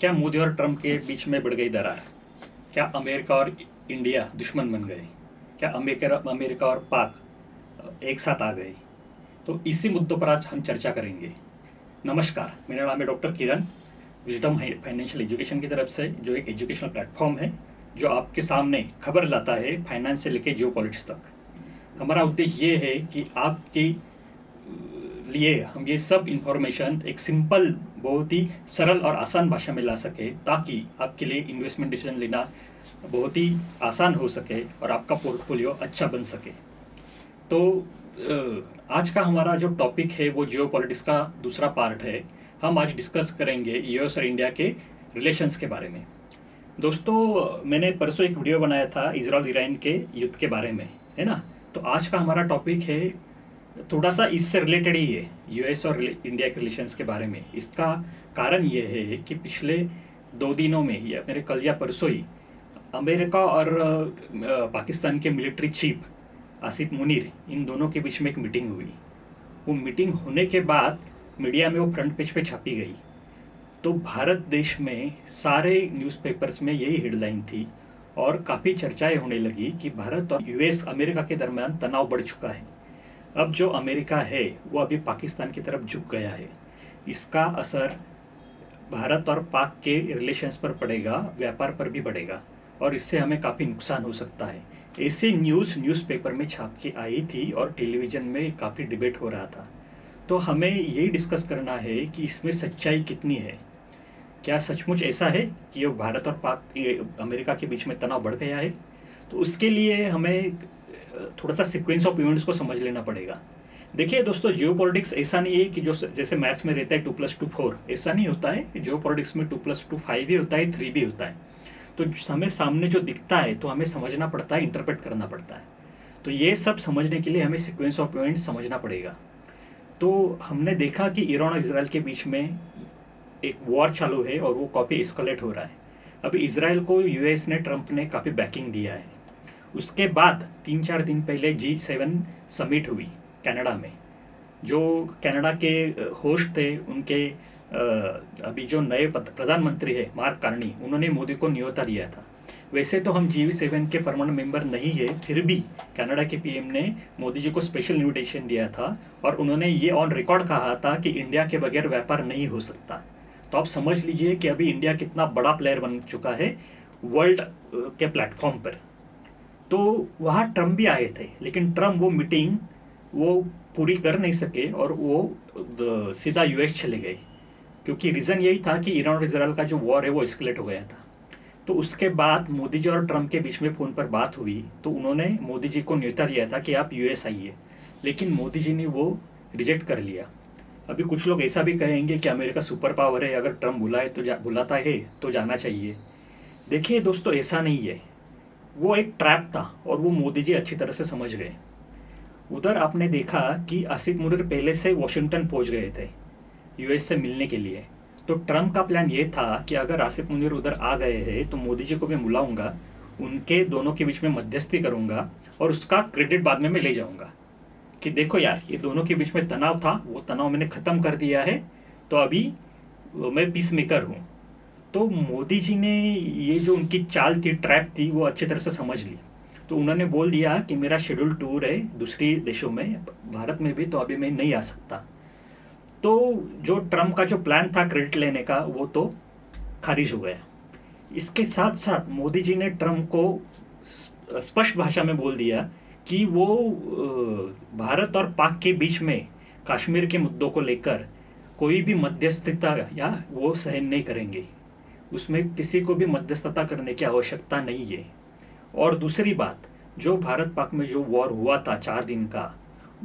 क्या मोदी और ट्रंप के बीच में बढ़ गई दरार? क्या अमेरिका और इंडिया दुश्मन बन गए? क्या अमेरिका और पाक एक साथ आ गए? तो इसी मुद्दों पर आज हम चर्चा करेंगे। नमस्कार, मेरा नाम है डॉक्टर किरण। विजडम फाइनेंशियल एजुकेशन की तरफ से, जो एक एजुकेशनल प्लेटफॉर्म है जो आपके सामने खबर लाता है फाइनेंस से लेकर जियो पॉलिटिक्स तक। हमारा उद्देश्य ये है कि आपके लिए हम ये सब इंफॉर्मेशन एक सिंपल, बहुत ही सरल और आसान भाषा में ला सके, ताकि आपके लिए इन्वेस्टमेंट डिसीजन लेना बहुत ही आसान हो सके और आपका पोर्टफोलियो अच्छा बन सके। तो आज का हमारा जो टॉपिक है वो जियो पॉलिटिक्स का दूसरा पार्ट है। हम आज डिस्कस करेंगे यूएस और इंडिया के रिलेशंस के बारे में। दोस्तों, मैंने परसों एक वीडियो बनाया था इजराइल ईरान के युद्ध के बारे में, है ना। तो आज का हमारा टॉपिक है थोड़ा सा इससे रिलेटेड ही है, यूएस और इंडिया के रिलेशंस के बारे में। इसका कारण ये है कि पिछले 2 दिनों में, या मेरे कल या परसों ही, अमेरिका और पाकिस्तान के मिलिट्री चीफ आसिफ मुनीर, इन दोनों के बीच में एक मीटिंग हुई। वो मीटिंग होने के बाद मीडिया में वो फ्रंट पेज पे छापी गई। तो भारत देश में सारे न्यूज़पेपर्स में यही हेडलाइन थी और काफ़ी चर्चाएं होने लगी कि भारत और यूएस अमेरिका के दरमियान तनाव बढ़ चुका है। अब जो अमेरिका है वो अभी पाकिस्तान की तरफ झुक गया है। इसका असर भारत और पाक के रिलेशंस पर पड़ेगा, व्यापार पर भी पड़ेगा, और इससे हमें काफ़ी नुकसान हो सकता है। ऐसे न्यूज़पेपर में छाप के आई थी और टेलीविज़न में काफ़ी डिबेट हो रहा था। तो हमें यही डिस्कस करना है कि इसमें सच्चाई कितनी है। क्या सचमुच ऐसा है कि ये भारत और अमेरिका के बीच में तनाव बढ़ गया है? तो उसके लिए हमें थोड़ा सा सीक्वेंस ऑफ इवेंट्स को समझ लेना पड़ेगा। देखिए दोस्तों, जियो पॉलिटिक्स ऐसा नहीं है कि जो जैसे मैथ्स में रहता है 2+2 4, ऐसा नहीं होता है। जियो पॉलिटिक्स में 2+2 5 भी होता है, 3 भी होता है। तो हमें सामने जो दिखता है तो हमें समझना पड़ता है, इंटरप्रेट करना पड़ता है। तो ये सब समझने के लिए हमें सीक्वेंस ऑफ इवेंट्स समझना पड़ेगा। तो हमने देखा कि ईरान और इसराइल के बीच में एक वॉर चालू है और वो काफ़ी एस्केलेट हो रहा है। अभी इसराइल को यूएस ने, ट्रंप ने काफ़ी बैकिंग दिया है। उसके बाद 3-4 दिन पहले G7 समिट हुई कनाडा में। जो कनाडा के होस्ट थे, उनके अभी जो नए प्रधानमंत्री है मार्क कार्नी, उन्होंने मोदी को न्योता दिया था। वैसे तो हम G7 के परमानेंट मेंबर नहीं है, फिर भी कनाडा के पीएम ने मोदी जी को स्पेशल इन्विटेशन दिया था और उन्होंने ये ऑन रिकॉर्ड कहा था कि इंडिया के बगैर व्यापार नहीं हो सकता। तो आप समझ लीजिए कि अभी इंडिया कितना बड़ा प्लेयर बन चुका है वर्ल्ड के प्लेटफॉर्म पर। तो वहाँ ट्रम्प भी आए थे, लेकिन ट्रम्प वो मीटिंग वो पूरी कर नहीं सके और वो सीधा यूएस चले गए, क्योंकि रीज़न यही था कि ईरान और इसराइल का जो वॉर है वो एस्केलेट हो गया था। तो उसके बाद मोदी जी और ट्रम्प के बीच में फ़ोन पर बात हुई, तो उन्होंने मोदी जी को न्योता दिया था कि आप यूएस आइए, लेकिन मोदी जी ने वो रिजेक्ट कर लिया। अभी कुछ लोग ऐसा भी कहेंगे कि अमेरिका सुपर पावर है, अगर ट्रम्प बुलाए तो बुलाता है तो जाना चाहिए। देखिए दोस्तों, ऐसा नहीं है। वो एक ट्रैप था और वो मोदी जी अच्छी तरह से समझ गए। उधर आपने देखा कि आसिफ मुनीर पहले से वॉशिंगटन पहुंच गए थे यूएस से मिलने के लिए। तो ट्रम्प का प्लान ये था कि अगर आसिफ मुनीर उधर आ गए हैं तो मोदी जी को मैं बुलाऊंगा, उनके दोनों के बीच में मध्यस्थी करूंगा और उसका क्रेडिट बाद में मैं ले जाऊंगा कि देखो यार, ये दोनों के बीच में तनाव था, वो तनाव मैंने ख़त्म कर दिया है, तो अभी मैं पीस मेकर हूँ। तो मोदी जी ने ये जो उनकी चाल थी, ट्रैप थी, वो अच्छी तरह से समझ ली। तो उन्होंने बोल दिया कि मेरा शेड्यूल टूर है दूसरी देशों में, भारत में भी, तो अभी मैं नहीं आ सकता। तो जो ट्रम्प का जो प्लान था क्रेडिट लेने का, वो तो खारिज हो गया। इसके साथ साथ मोदी जी ने ट्रम्प को स्पष्ट भाषा में बोल दिया कि वो भारत और पाक के बीच में कश्मीर के मुद्दों को लेकर कोई भी मध्यस्थता या वो सहन नहीं करेंगे, उसमें किसी को भी मध्यस्थता करने की आवश्यकता नहीं है। और दूसरी बात, जो भारत पाक में जो वॉर हुआ था 4 दिन का,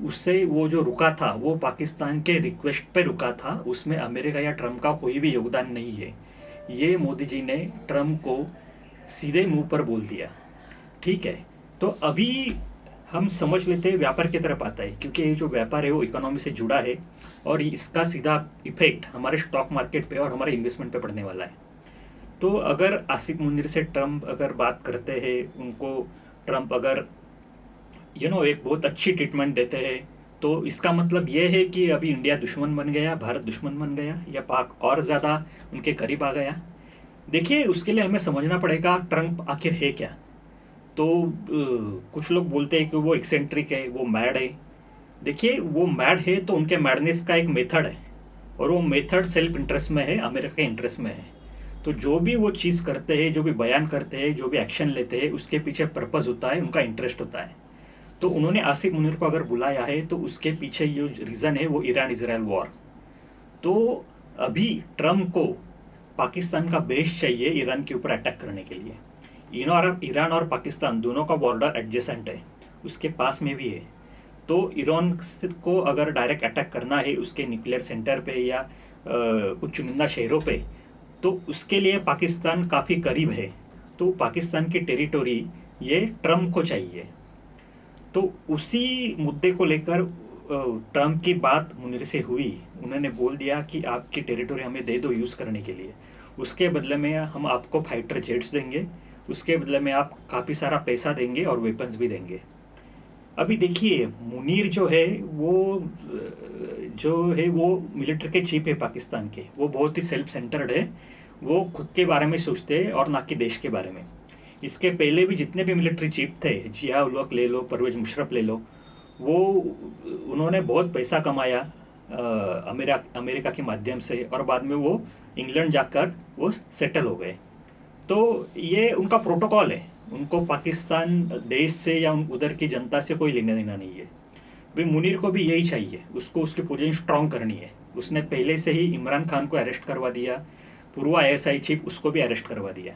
उससे वो जो रुका था वो पाकिस्तान के रिक्वेस्ट पे रुका था, उसमें अमेरिका या ट्रम्प का कोई भी योगदान नहीं है। ये मोदी जी ने ट्रम्प को सीधे मुंह पर बोल दिया। ठीक है, तो अभी हम समझ लेते हैं व्यापार की तरफ आता है, क्योंकि ये जो व्यापार है वो इकोनॉमी से जुड़ा है और इसका सीधा इफेक्ट हमारे स्टॉक मार्केट पे और हमारे इन्वेस्टमेंट पे पड़ने वाला है। तो अगर आसिफ मुनीर से ट्रम्प अगर बात करते हैं, उनको ट्रम्प अगर एक बहुत अच्छी ट्रीटमेंट देते हैं, तो इसका मतलब ये है कि अभी इंडिया दुश्मन बन गया, भारत दुश्मन बन गया, या पाक और ज़्यादा उनके करीब आ गया। देखिए, उसके लिए हमें समझना पड़ेगा ट्रंप आखिर है क्या। तो कुछ लोग बोलते हैं कि वो एक्सेंट्रिक है, वो मैड है। देखिए, वो मैड है तो उनके मैडनेस का एक मेथड है, और वो मेथड सेल्फ इंटरेस्ट में है, अमेरिका के इंटरेस्ट में है। तो जो भी वो चीज़ करते हैं, जो भी बयान करते हैं, जो भी एक्शन लेते हैं, उसके पीछे पर्पज़ होता है, उनका इंटरेस्ट होता है। तो उन्होंने आसिफ मुनीर को अगर बुलाया है तो उसके पीछे ये रीज़न है, वो ईरान इजराइल वॉर। तो अभी ट्रम्प को पाकिस्तान का बेस चाहिए ईरान के ऊपर अटैक करने के लिए। ईरान और पाकिस्तान दोनों का बॉर्डर एडजेसेंट है, उसके पास में भी है। तो ईरान को अगर डायरेक्ट अटैक करना है उसके न्यूक्लियर सेंटर पे या कुछ चुनिंदा शहरों पे, तो उसके लिए पाकिस्तान काफ़ी करीब है। तो पाकिस्तान की टेरिटोरी ये ट्रम्प को चाहिए। तो उसी मुद्दे को लेकर ट्रम्प की बात मुनीर से हुई। उन्होंने बोल दिया कि आपकी टेरिटोरी हमें दे दो यूज़ करने के लिए, उसके बदले में हम आपको फाइटर जेट्स देंगे, उसके बदले में आप काफ़ी सारा पैसा देंगे और वेपन्स भी देंगे। अभी देखिए, मुनीर जो है वो मिलिट्री के चीफ है पाकिस्तान के। वो बहुत ही सेल्फ सेंटर्ड है, वो खुद के बारे में सोचते हैं और ना कि देश के बारे में। इसके पहले भी जितने भी मिलिट्री चीफ थे, जिया उल हक ले लो, परवेज मुशर्रफ ले लो, वो उन्होंने बहुत पैसा कमाया अमेरिका के माध्यम से, और बाद में वो इंग्लैंड जाकर वो सेटल हो गए। तो ये उनका प्रोटोकॉल है। उनको पाकिस्तान देश से या उधर की जनता से कोई लेना देना नहीं है। भाई मुनीर को भी यही चाहिए, उसको उसकी पोजीशन स्ट्रांग करनी है। उसने पहले से ही इमरान खान को अरेस्ट करवा दिया, पूर्व आईएसआई चीफ उसको भी अरेस्ट करवा दिया।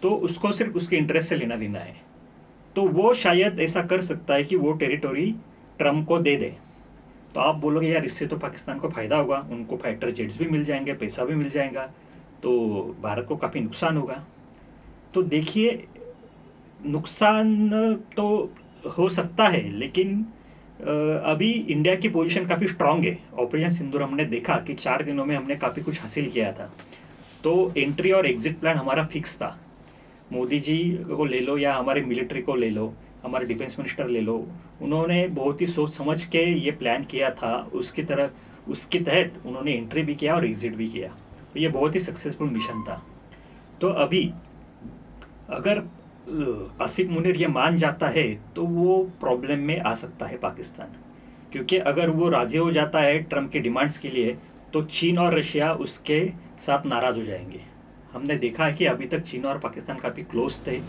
तो उसको सिर्फ उसके इंटरेस्ट से लेना देना है। तो वो शायद ऐसा कर सकता है कि वो टेरिटोरी ट्रम्प को दे दे। तो आप बोलोगे यार, इससे तो पाकिस्तान को फ़ायदा होगा, उनको फाइटर जेट्स भी मिल जाएंगे, पैसा भी मिल जाएगा, तो भारत को काफ़ी नुकसान होगा। तो देखिए, नुकसान तो हो सकता है, लेकिन अभी इंडिया की पोजीशन काफ़ी स्ट्रांग है। ऑपरेशन सिंदूर हमने देखा कि 4 दिनों में हमने काफ़ी कुछ हासिल किया था। तो एंट्री और एग्जिट प्लान हमारा फिक्स था। मोदी जी को ले लो या हमारे मिलिट्री को ले लो, हमारे डिफेंस मिनिस्टर ले लो, उन्होंने बहुत ही सोच समझ के ये प्लान किया था। उसके तहत उन्होंने एंट्री भी किया और एग्जिट भी किया। तो ये बहुत ही सक्सेसफुल मिशन था। तो अभी अगर आसिफ मुनीर ये मान जाता है तो वो प्रॉब्लम में आ सकता है पाकिस्तान, क्योंकि अगर वो राज़ी हो जाता है ट्रम्प के डिमांड्स के लिए, तो चीन और रशिया उसके साथ नाराज़ हो जाएंगे। हमने देखा है कि अभी तक चीन और पाकिस्तान काफ़ी क्लोज थे।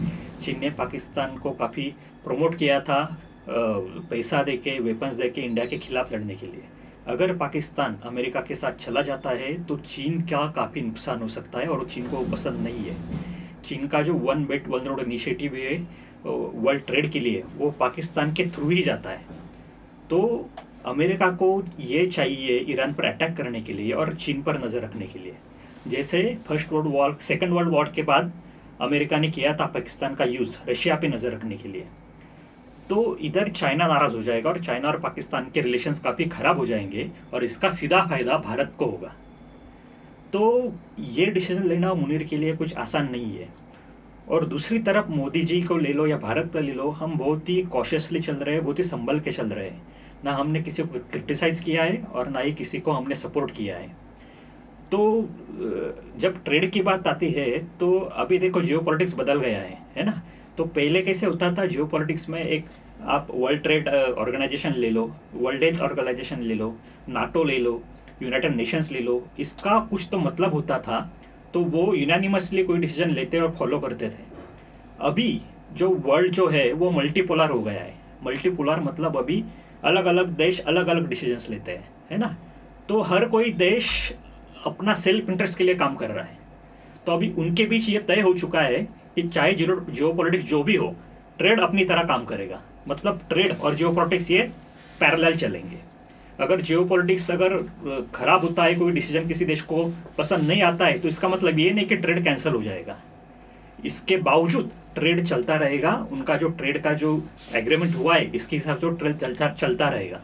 चीन ने पाकिस्तान को काफ़ी प्रमोट किया था, पैसा देके, वेपन्स देके इंडिया के खिलाफ लड़ने के लिए। अगर पाकिस्तान अमेरिका के साथ चला जाता है तो चीन का काफ़ी नुकसान हो सकता है, और चीन को पसंद नहीं है। चीन का जो one belt one road initiative है वर्ल्ड ट्रेड के लिए, वो पाकिस्तान के थ्रू ही जाता है। तो अमेरिका को ये चाहिए ईरान पर अटैक करने के लिए और चीन पर नज़र रखने के लिए, जैसे सेकेंड वर्ल्ड वॉर के बाद अमेरिका ने किया था पाकिस्तान का यूज़ रशिया पे नज़र रखने के लिए। तो इधर चाइना नाराज़ हो जाएगा और चाइना और पाकिस्तान के रिलेशंस काफ़ी ख़राब हो जाएंगे, और इसका सीधा फायदा भारत को होगा। तो ये डिसीजन लेना मुनीर के लिए कुछ आसान नहीं है। और दूसरी तरफ मोदी जी को ले लो या भारत को ले लो, हम बहुत ही कॉशियसली चल रहे हैं, बहुत ही संभल के चल रहे हैं। ना हमने किसी को क्रिटिसाइज़ किया है और ना ही किसी को हमने सपोर्ट किया है। तो जब ट्रेड की बात आती है तो अभी देखो जियोपॉलिटिक्स बदल गया है ना। तो पहले कैसे होता था जियोपॉलिटिक्स में, एक आप वर्ल्ड ट्रेड ऑर्गेनाइजेशन ले लो, वर्ल्ड हेल्थ ऑर्गेनाइजेशन ले लो, नाटो ले लो, यूनाइटेड नेशंस ले लो, इसका कुछ तो मतलब होता था। तो वो यूनानिमसली कोई डिसीजन लेते और फॉलो करते थे। अभी जो वर्ल्ड जो है वो मल्टीपोलर हो गया है। मल्टीपोलर मतलब अभी अलग अलग देश अलग अलग डिसीजंस लेते हैं, है ना। तो हर कोई देश अपना सेल्फ इंटरेस्ट के लिए काम कर रहा है। तो अभी उनके बीच ये तय हो चुका है कि चाहे जियोपॉलिटिक्स जो भी हो, ट्रेड अपनी तरह काम करेगा। मतलब ट्रेड और जियोपॉलिटिक्स ये पैरेलल चलेंगे। अगर जियोपॉलिटिक्स अगर खराब होता है, कोई डिसीजन किसी देश को पसंद नहीं आता है, तो इसका मतलब ये नहीं कि ट्रेड कैंसिल हो जाएगा। इसके बावजूद ट्रेड चलता रहेगा। उनका जो ट्रेड का जो एग्रीमेंट हुआ है, इसके हिसाब से ट्रेड चलता रहेगा।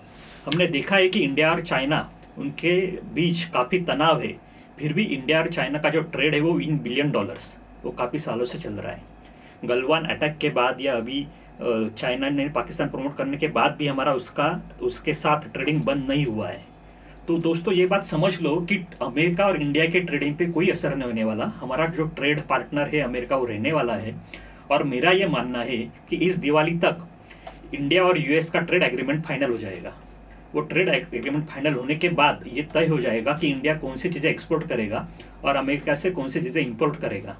हमने देखा है कि इंडिया और चाइना, उनके बीच काफ़ी तनाव है, फिर भी इंडिया और चाइना का जो ट्रेड है वो इन बिलियन डॉलर्स, वो काफ़ी सालों से चल रहा है। गलवान अटैक के बाद या अभी चाइना ने पाकिस्तान प्रमोट करने के बाद भी हमारा उसके साथ ट्रेडिंग बंद नहीं हुआ है। तो दोस्तों ये बात समझ लो कि अमेरिका और इंडिया के ट्रेडिंग पे कोई असर नहीं होने वाला। हमारा जो ट्रेड पार्टनर है अमेरिका वो रहने वाला है। और मेरा ये मानना है कि इस दिवाली तक इंडिया और यूएस का ट्रेड एग्रीमेंट फाइनल हो जाएगा। वो ट्रेड एग्रीमेंट फाइनल होने के बाद ये तय हो जाएगा कि इंडिया कौन सी चीज़ें एक्सपोर्ट करेगा और अमेरिका से कौन सी चीज़ें इंपोर्ट करेगा।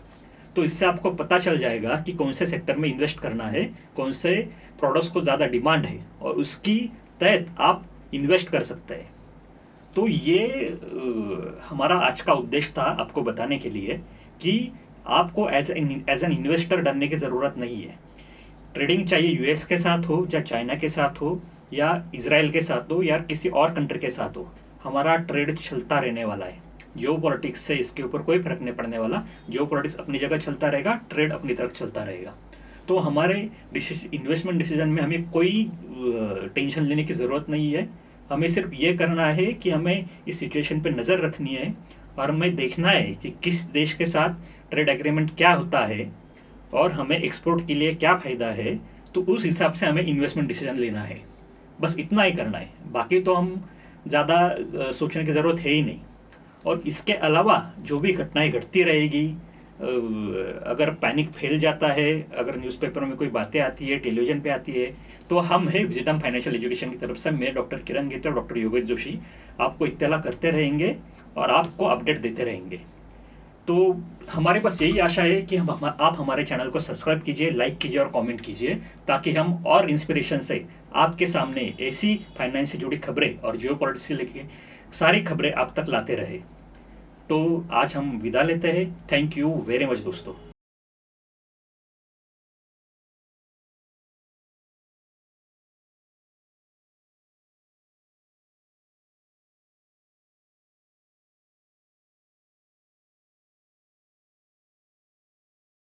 तो इससे आपको पता चल जाएगा कि कौन से सेक्टर में इन्वेस्ट करना है, कौन से प्रोडक्ट्स को ज़्यादा डिमांड है और उसकी तहत आप इन्वेस्ट कर सकते हैं। तो ये हमारा आज का उद्देश्य था आपको बताने के लिए कि आपको एज एन इन्वेस्टर डरने की ज़रूरत नहीं है। ट्रेडिंग चाहिए यूएस के साथ हो या चाइना के साथ हो या इजराइल के साथ हो या किसी और कंट्री के साथ हो, हमारा ट्रेड चलता रहने वाला है। जियो पॉलिटिक्स से इसके ऊपर कोई फर्क नहीं पड़ने वाला। जियो पॉलिटिक्स अपनी जगह चलता रहेगा, ट्रेड अपनी तरफ चलता रहेगा। तो हमारे इन्वेस्टमेंट डिसीजन में हमें कोई टेंशन लेने की ज़रूरत नहीं है। हमें सिर्फ ये करना है कि हमें इस सिचुएशन पे नज़र रखनी है और हमें देखना है कि किस देश के साथ ट्रेड एग्रीमेंट क्या होता है और हमें एक्सपोर्ट के लिए क्या फ़ायदा है। तो उस हिसाब से हमें इन्वेस्टमेंट डिसीजन लेना है, बस इतना ही करना है। बाकी तो हम ज़्यादा सोचने की ज़रूरत है ही नहीं। और इसके अलावा जो भी घटनाएं घटती रहेगी, अगर पैनिक फैल जाता है, अगर न्यूज़पेपर में कोई बातें आती है, टेलीविज़न पे आती है, तो हम है विजडम फाइनेंशियल एजुकेशन की तरफ से, मैं डॉक्टर किरण गीते और डॉक्टर योगेश जोशी आपको इत्तला करते रहेंगे और आपको अपडेट देते रहेंगे। तो हमारे पास यही आशा है कि आप हमारे चैनल को सब्सक्राइब कीजिए, लाइक कीजिए और कमेंट कीजिए, ताकि हम और इंस्पिरेशन से आपके सामने ऐसी फाइनेंस से जुड़ी खबरें और जियो पॉलिटिक्स से लेके सारी खबरें आप तक लाते रहे। तो आज हम विदा लेते हैं। थैंक यू वेरी मच दोस्तों।